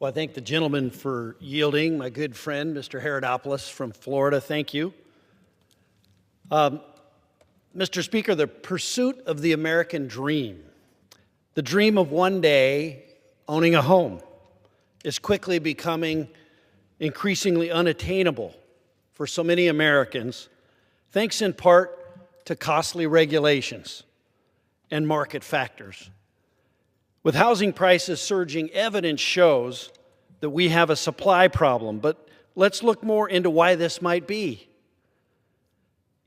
Well, I thank the gentleman for yielding. My good friend, Mr. Herodopoulos from Florida, thank you. Mr. Speaker, the pursuit of the American dream, the dream of one day owning a home, is quickly becoming increasingly unattainable for so many Americans, thanks in part to costly regulations and market factors. With housing prices surging, evidence shows that we have a supply problem, but let's look more into why this might be.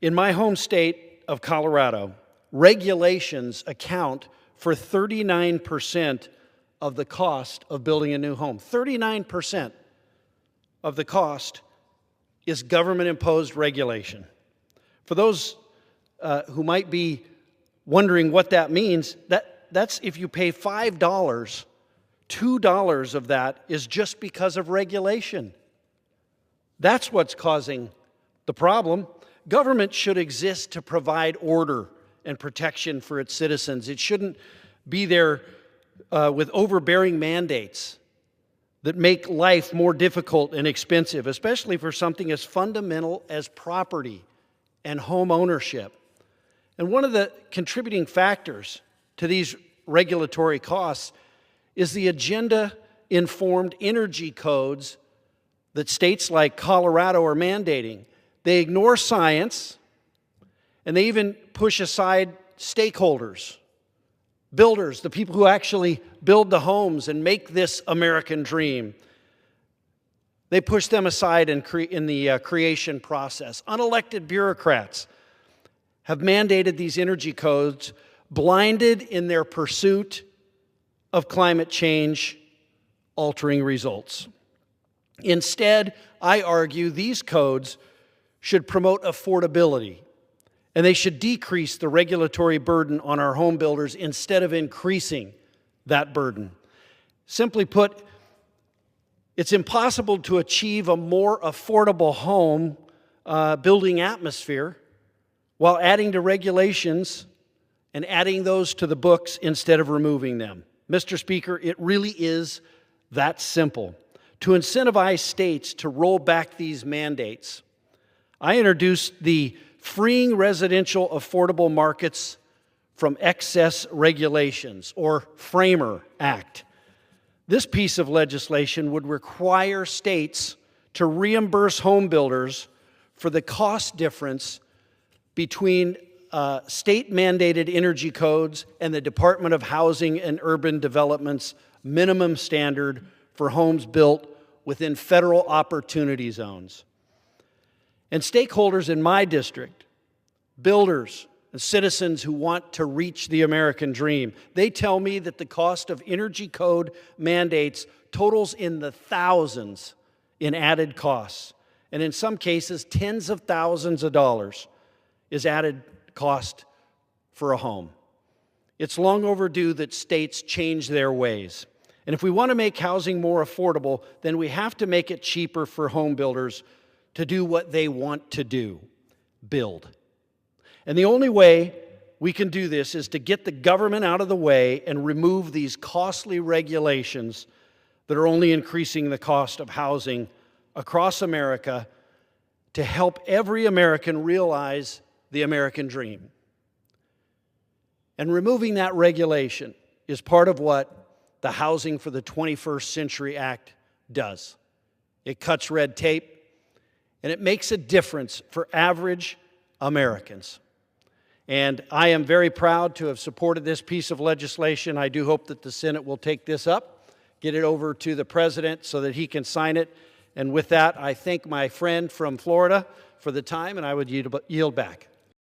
In my home state of Colorado, regulations account for 39% of the cost of building a new home. 39% of the cost is government-imposed regulation. For those who might be wondering what that means, that's if you pay $5, $2 of that is just because of regulation. That's what's causing the problem. Government should exist to provide order and protection for its citizens. It shouldn't be there with overbearing mandates that make life more difficult and expensive, especially for something as fundamental as property and home ownership. And one of the contributing factors to these regulatory costs is the agenda-informed energy codes that states like Colorado are mandating. They ignore science, and they even push aside stakeholders, builders, the people who actually build the homes and make this American dream. They push them aside in the creation process. Unelected bureaucrats have mandated these energy codes, blinded in their pursuit of climate change altering results. Instead, I argue these codes should promote affordability, and they should decrease the regulatory burden on our home builders instead of increasing that burden. Simply put, it's impossible to achieve a more affordable home building atmosphere while adding to regulations and adding those to the books instead of removing them. Mr. Speaker, it really is that simple. To incentivize states to roll back these mandates, I introduced the Freeing Residential Affordable Markets from Excess Regulations, or FRAMER Act. This piece of legislation would require states to reimburse home builders for the cost difference between state-mandated energy codes and the Department of Housing and Urban Development's minimum standard for homes built within federal opportunity zones. And stakeholders in my district, builders and citizens who want to reach the American dream, they tell me that the cost of energy code mandates totals in the thousands in added costs, and in some cases, tens of thousands of dollars is added cost for a home. It's long overdue that states change their ways. And if we want to make housing more affordable, then we have to make it cheaper for home builders to do what they want to do, build. And the only way we can do this is to get the government out of the way and remove these costly regulations that are only increasing the cost of housing across America to help every American realize the American dream. And removing that regulation is part of what the Housing for the 21st Century Act does. It cuts red tape, and it makes a difference for average Americans. And I am very proud to have supported this piece of legislation. I do hope that the Senate will take this up, get it over to the President so that he can sign it. And with that, I thank my friend from Florida for the time, and I would yield back.